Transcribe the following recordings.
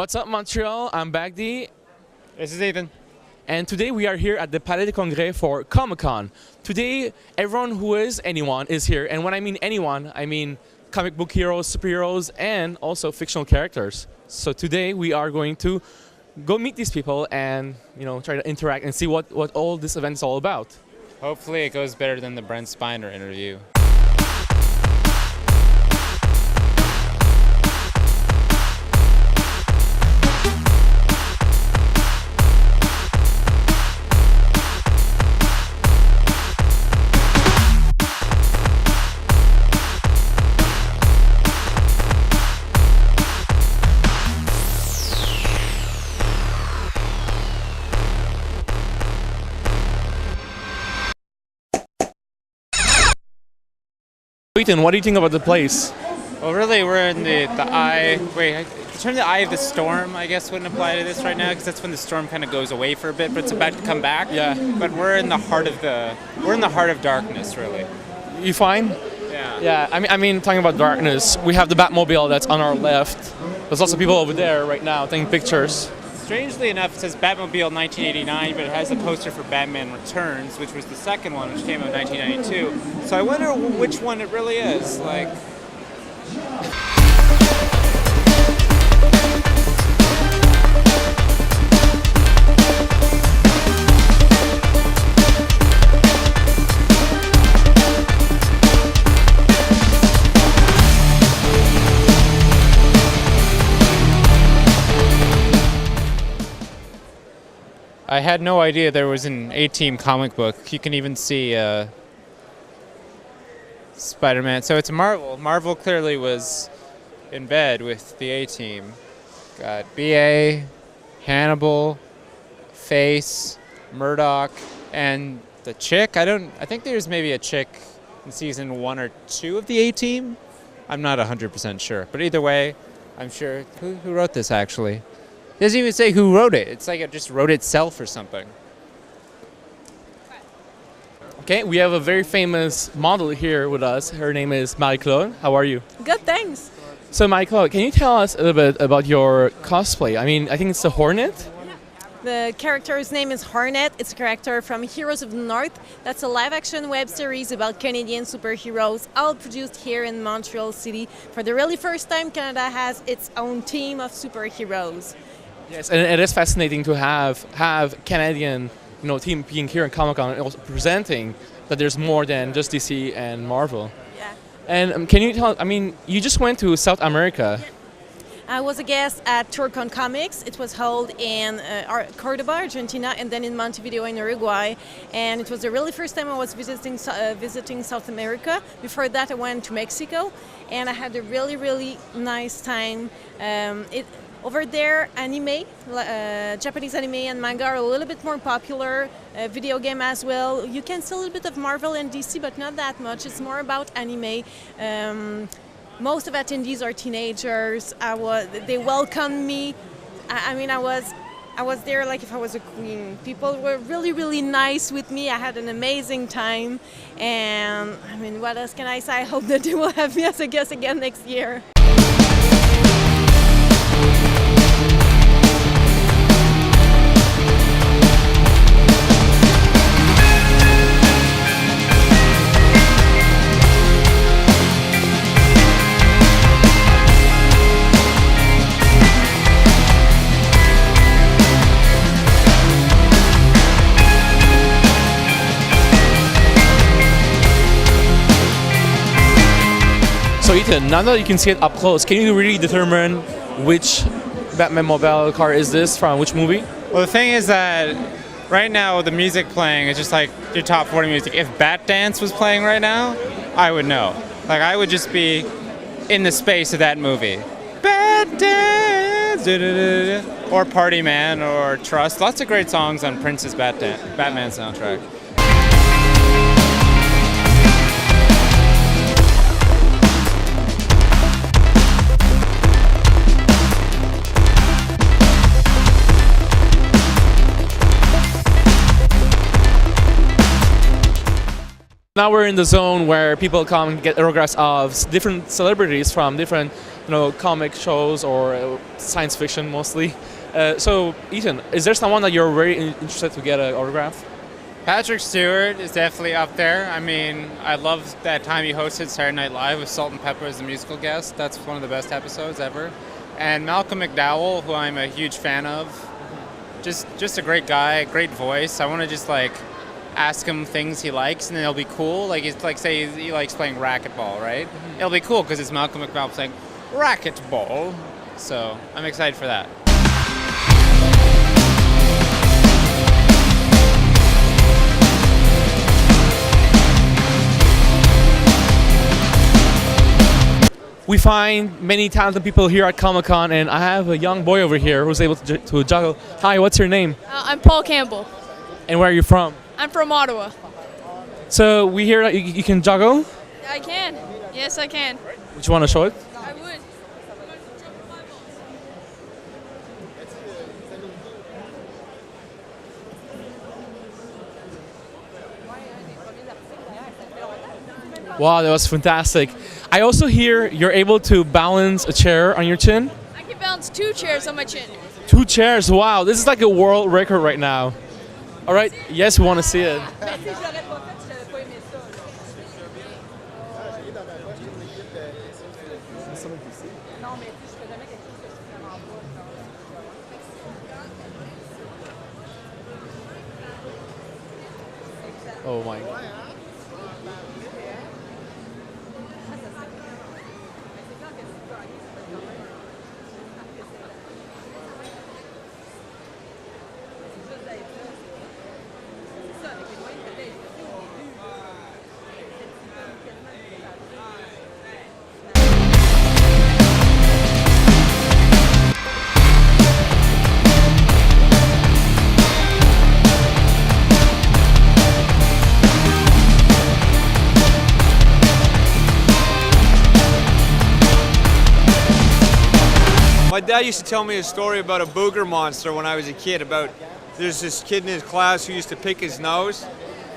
What's up, Montreal? I'm Bagdi, This is Ethan. and today we are here at the Palais des Congrès for Comic Con. Today, everyone who is anyone is here, and when I mean anyone, I mean comic book heroes, superheroes, and also fictional characters. So today we are going to go meet these people and try to interact and see what all this event is all about. Hopefully it goes better than the Brent Spiner interview. Ethan, what do you think about the place? Well, really, we're in the eye. Wait, the term the eye of the storm, I guess, wouldn't apply to this right now because that's when the storm kind of goes away for a bit, but it's about to come back. Yeah. But we're in the heart of darkness, really. You fine? Yeah. Yeah, I mean, talking about darkness, we have the Batmobile that's on our left. There's also people over there right now taking pictures. Strangely enough, it says Batmobile 1989, but it has a poster for Batman Returns, which was the second one, which came out in 1992. So I wonder which one it really is. Like. I had no idea there was an A-Team comic book. You can even see Spider-Man. So it's Marvel. Marvel clearly was in bed with the A-Team. Got BA, Hannibal, Face, Murdoch, and the chick. I think there's maybe a chick in season 1 or 2 of the A-Team. I'm not 100% sure. But either way, I'm sure. Who wrote this actually? It doesn't even say who wrote it. It's like it just wrote itself or something. Okay, we have a very famous model here with us. Her name is Marie-Claude. How are you? Good, thanks. So Marie-Claude, can you tell us a little bit about your cosplay? I mean, I think it's the Hornet? The character's name is Hornet. It's a character from Heroes of the North. That's a live-action web series about Canadian superheroes, all produced here in Montreal City. For the really first time, Canada has its own team of superheroes. Yes, and it is fascinating to have Canadian, team being here in Comic Con and also presenting that there's more than just DC and Marvel. Yeah. And can you tell? I mean, you just went to South America. I was a guest at Tourcon Comics. It was held in Cordoba, Argentina, and then in Montevideo in Uruguay. And it was the really first time I was visiting South America. Before that, I went to Mexico, and I had a really, really nice time. Over there, anime, Japanese anime and manga are a little bit more popular, video game as well. You can see a little bit of Marvel and DC, but not that much. It's more about anime. Most of attendees are teenagers. They welcomed me. I was there like if I was a queen. People were really, really nice with me. I had an amazing time. And I mean, what else can I say? I hope that they will have me as a guest again next year. So Ethan, now that you can see it up close, can you really determine which Batmobile car is this from which movie? Well, the thing is that right now the music playing is just like your top 40 music. If Bat Dance was playing right now, I would know. Like I would just be in the space of that movie. Bat Dance, or Party Man, or Trust. Lots of great songs on Prince's Batman soundtrack. Now we're in the zone where people come and get autographs of different celebrities from different comic shows or science fiction mostly. So, Ethan, is there someone that you're very interested to get an autograph? Patrick Stewart is definitely up there. I mean, I love that time he hosted Saturday Night Live with Salt and Pepper as the musical guest. That's one of the best episodes ever. And Malcolm McDowell, who I'm a huge fan of, just a great guy, great voice. I want to just like ask him things he likes, and then it'll be cool. Like it's like say he likes playing racquetball, right? It'll be cool because it's Malcolm McDowell playing racquetball. So I'm excited for that. We find many talented people here at Comic Con, and I have a young boy over here who's able to juggle. Hi, what's your name? I'm Paul Campbell. And where are you from? I'm from Ottawa. So we hear that you can juggle. I can. Yes, I can. Would you want to show it? I would. Wow, that was fantastic. I also hear you're able to balance a chair on your chin. I can balance 2 chairs on my chin. 2 chairs, wow. This is like a world record right now. All right, yes, we want to see it. Oh my God. My dad used to tell me a story about a booger monster when I was a kid. There's this kid in his class who used to pick his nose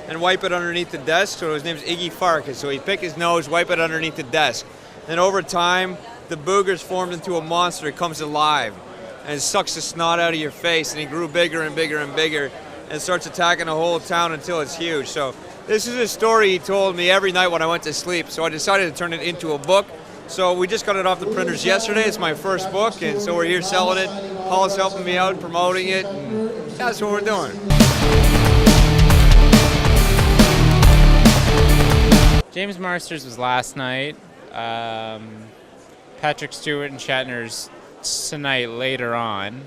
and wipe it underneath the desk. So his name's Iggy Farkas. So he'd pick his nose, wipe it underneath the desk. And over time, the boogers formed into a monster. It comes alive and it sucks the snot out of your face. And he grew bigger and bigger and bigger and starts attacking the whole town until it's huge. So this is a story he told me every night when I went to sleep. So I decided to turn it into a book. So we just got it off the printers yesterday. It's my first book, and so we're here selling it. Paul's helping me out, promoting it, and that's what we're doing. James Marsters was last night. Patrick Stewart and Shatner's tonight later on.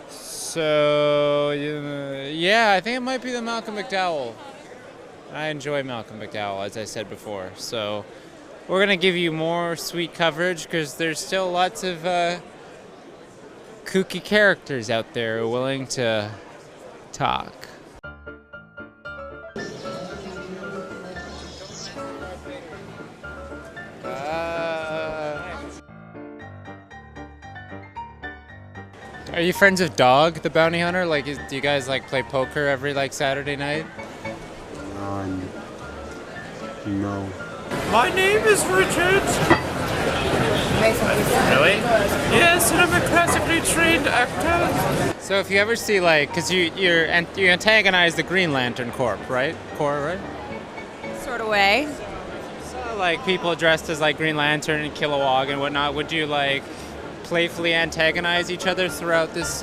So yeah, I think it might be the Malcolm McDowell. I enjoy Malcolm McDowell, as I said before. So we're going to give you more sweet coverage because there's still lots of kooky characters out there willing to talk. Are you friends with Dog, the bounty hunter? Like, do you guys like play poker every like Saturday night? No. My name is Richard. Really? Yes, and I'm a classically trained actor. So if you ever see like, because you antagonize the Green Lantern Corps, right? Sort of way. So like people dressed as like Green Lantern and Kilowog and whatnot, would you like playfully antagonize each other throughout this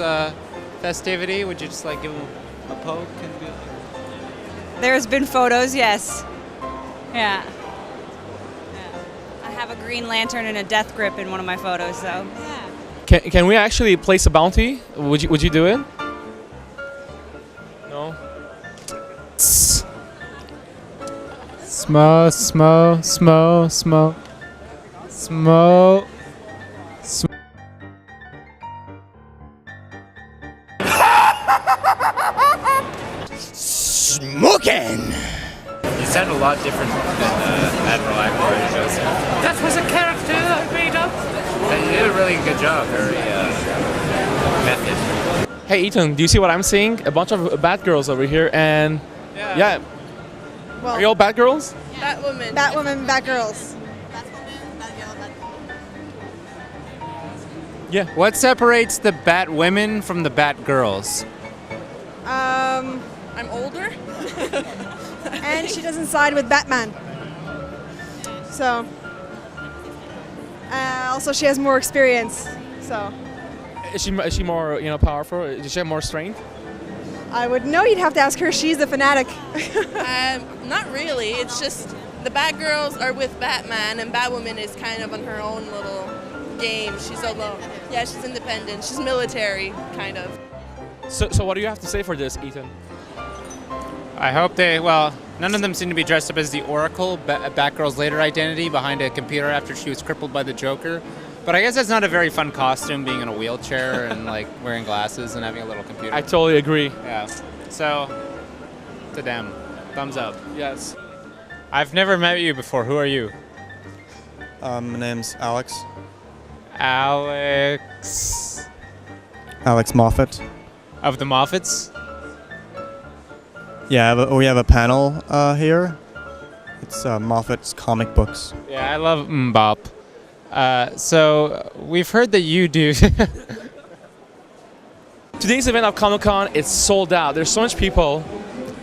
festivity? Would you just like give them a poke and be like... There's been photos, yes. Yeah. I have a Green Lantern and a death grip in one of my photos, so yeah. Can we actually place a bounty? Would you do it? No. Smo. Smoking! You sound a lot different than Admiral Ackbar, Joseph. That was a character I made up. You did a really good job, very method. Hey Ethan, do you see what I'm seeing? A bunch of bad girls over here, and yeah. Well, Are you all bad girls? Batwoman, Batgirls. Yeah. What separates the Bat women from the Bat girls? I'm older. And she doesn't side with Batman. So. Also, she has more experience. So. Is she more powerful? Does she have more strength? I would know. You'd have to ask her. She's the fanatic. Not really. It's just the Batgirls are with Batman, and Batwoman is kind of on her own little game. She's alone. Yeah, she's independent. She's military, kind of. So what do you have to say for this, Ethan? I hope none of them seem to be dressed up as the Oracle, Batgirl's later identity, behind a computer after she was crippled by the Joker. But I guess that's not a very fun costume, being in a wheelchair and like wearing glasses and having a little computer. I totally agree. Yeah. So, to them, thumbs up. Yes. I've never met you before. Who are you? My name's Alex. Alex. Alex Moffat. Of the Moffats? Yeah, we have a panel here. It's Moffat's comic books. Yeah, I love Mbop. So we've heard that you do. Today's event of Comic Con, it's sold out. There's so much people.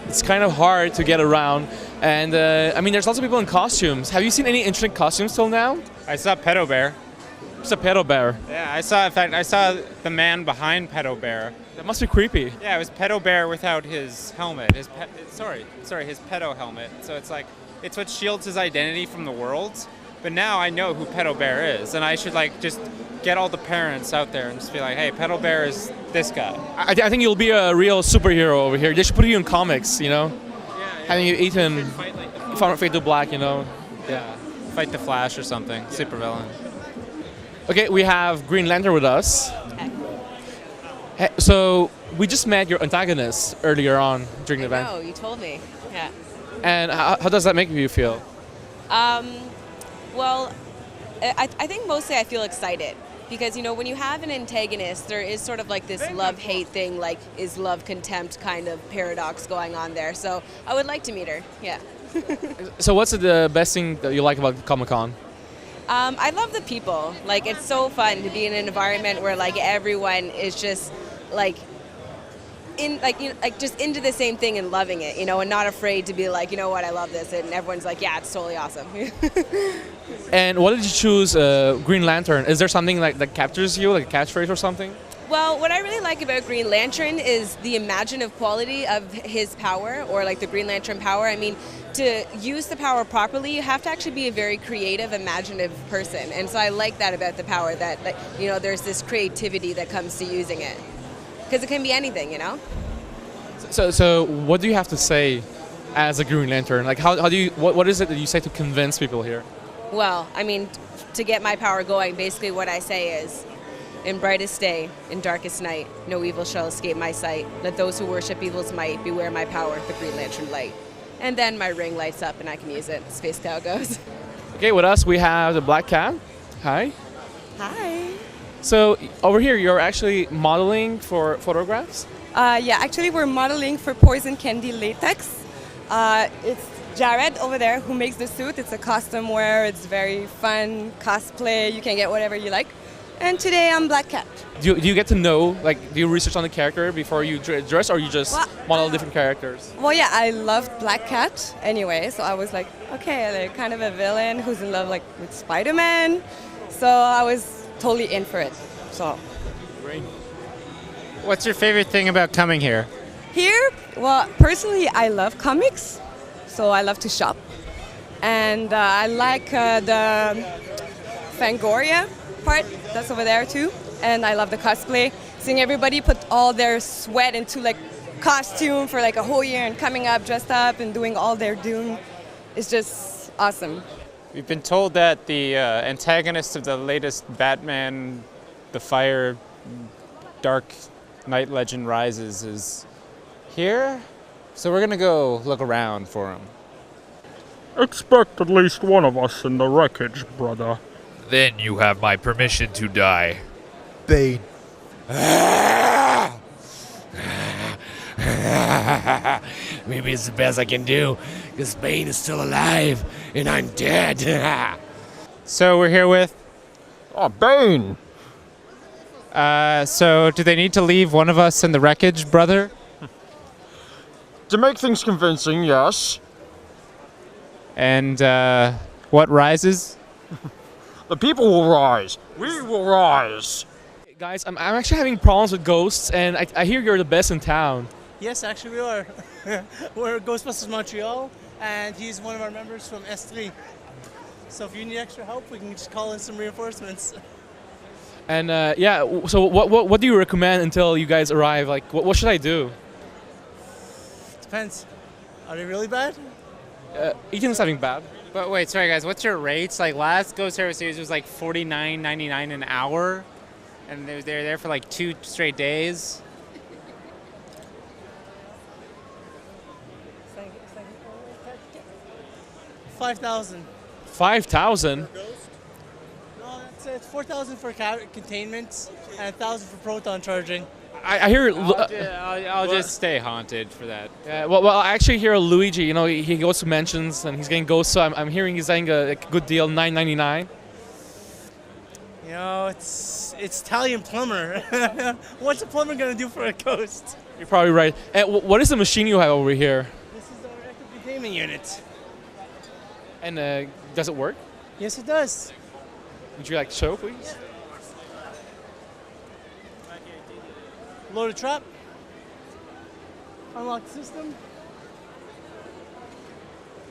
It's kind of hard to get around. And I mean, there's lots of people in costumes. Have you seen any interesting costumes till now? I saw Pedo Bear. It's a pedo bear. Yeah, I saw the man behind Pedo Bear. That must be creepy. Yeah, it was Pedo Bear without his helmet. His pedo helmet. So it's what shields his identity from the world. But now I know who Pedo Bear is, and I should just get all the parents out there and just be like, hey, Pedo Bear is this guy. I think you'll be a real superhero over here. They should put you in comics, Yeah. Having you Ethan from Fade to Black, Yeah. Fight the Flash or something. Supervillain. Okay, we have Green Lantern with us. Hey, so we just met your antagonist earlier on during the event. Oh, you told me. Yeah. And how does that make you feel? Well, I think mostly I feel excited because, when you have an antagonist, there is sort of like this love-hate thing, like is love-contempt kind of paradox going on there. So I would like to meet her, yeah. So what's the best thing that you like about Comic Con? I love the people. It's so fun to be in an environment where everyone is just just into the same thing and loving it, and not afraid to be like, you know what, I love this, and everyone's like, yeah, it's totally awesome. And what did you choose Green Lantern? Is there something that captures you, like a catchphrase or something? Well, what I really like about Green Lantern is the imaginative quality of his power, or the Green Lantern power. I mean, to use the power properly, you have to actually be a very creative, imaginative person. And so I like that about the power, that there's this creativity that comes to using it. Because it can be anything, So what do you have to say as a Green Lantern? How do you, what is it that you say to convince people here? Well, I mean, to get my power going, basically what I say is, in brightest day, in darkest night, no evil shall escape my sight. Let those who worship evil's might beware my power, the Green Lantern light. And then my ring lights up and I can use it. Space Cow goes. Okay, with us we have the Black Cat. Hi. Hi. So over here you're actually modeling for photographs? Yeah, actually we're modeling for Poison Candy Latex. It's Jared over there who makes the suit. It's a costume wear. It's very fun, cosplay. You can get whatever you like. And today I'm Black Cat. Do you get to know, do you research on the character before you dress, or you just model different characters? Well, yeah, I loved Black Cat anyway, so I was like, okay, they're kind of a villain who's in love with Spider-Man. So I was totally in for it. So. Great. What's your favorite thing about coming here? Here, well, personally, I love comics, so I love to shop. And I like the Fangoria part, that's over there too. And I love the cosplay, seeing everybody put all their sweat into costume for a whole year and coming up dressed up and doing all they're doing is just awesome. We've been told that the antagonist of the latest Batman, the Fire Dark Knight Legend Rises, is here. So we're gonna go look around for him. Expect at least one of us in the wreckage, brother. Then you have my permission to die. Bane. Maybe it's the best I can do, because Bane is still alive, and I'm dead. So we're here with... Oh, Bane! So do they need to leave one of us in the wreckage, brother? To make things convincing, yes. And what rises? The people will rise. We will rise. Guys, I'm actually having problems with ghosts, and I hear you're the best in town. Yes, actually we are. We're Ghostbusters Montreal, and he's one of our members from S3. So if you need extra help, we can just call in some reinforcements. And yeah, so what do you recommend until you guys arrive? Like, what should I do? Depends. Are they really bad? Ethan's having bad. But wait, sorry guys, what's your rates? Like last Ghost Service Series was like $49.99 an hour, and they're there for like 2 straight days. $5,000. 5,000. No, it's 4,000 for containment and 1,000 for proton charging. I hear. I'll just stay haunted for that. Well, I actually hear Luigi. You know, he goes to mentions and he's getting ghosts. So I'm hearing he's getting a good deal, $9.99. You know, it's Italian plumber. What's a plumber gonna do for a ghost? You're probably right. And what is the machine you have over here? This is our active containment unit. And does it work? Yes, it does. Would you like to show, please? Load a trap. Unlock the system.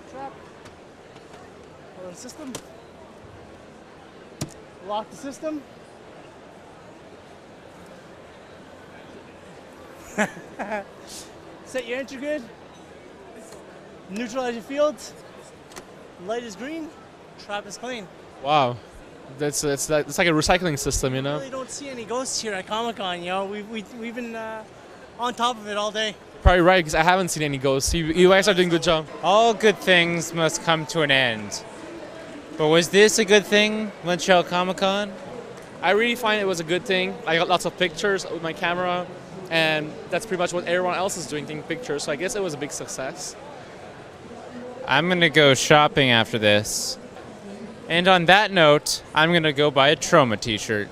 Trap. Load the system. Lock the system. Set your entry grid. Neutralize your field. Light is green. Trap is clean. Wow. It's like a recycling system, you know? We really don't see any ghosts here at Comic Con, you know. We've been on top of it all day. Probably right, because I haven't seen any ghosts. You guys are doing a good job. All good things must come to an end. But was this a good thing, Montreal Comic Con? I really find it was a good thing. I got lots of pictures with my camera, and that's pretty much what everyone else is doing, taking pictures. So I guess it was a big success. I'm gonna go shopping after this. And on that note, I'm gonna go buy a Trauma t-shirt.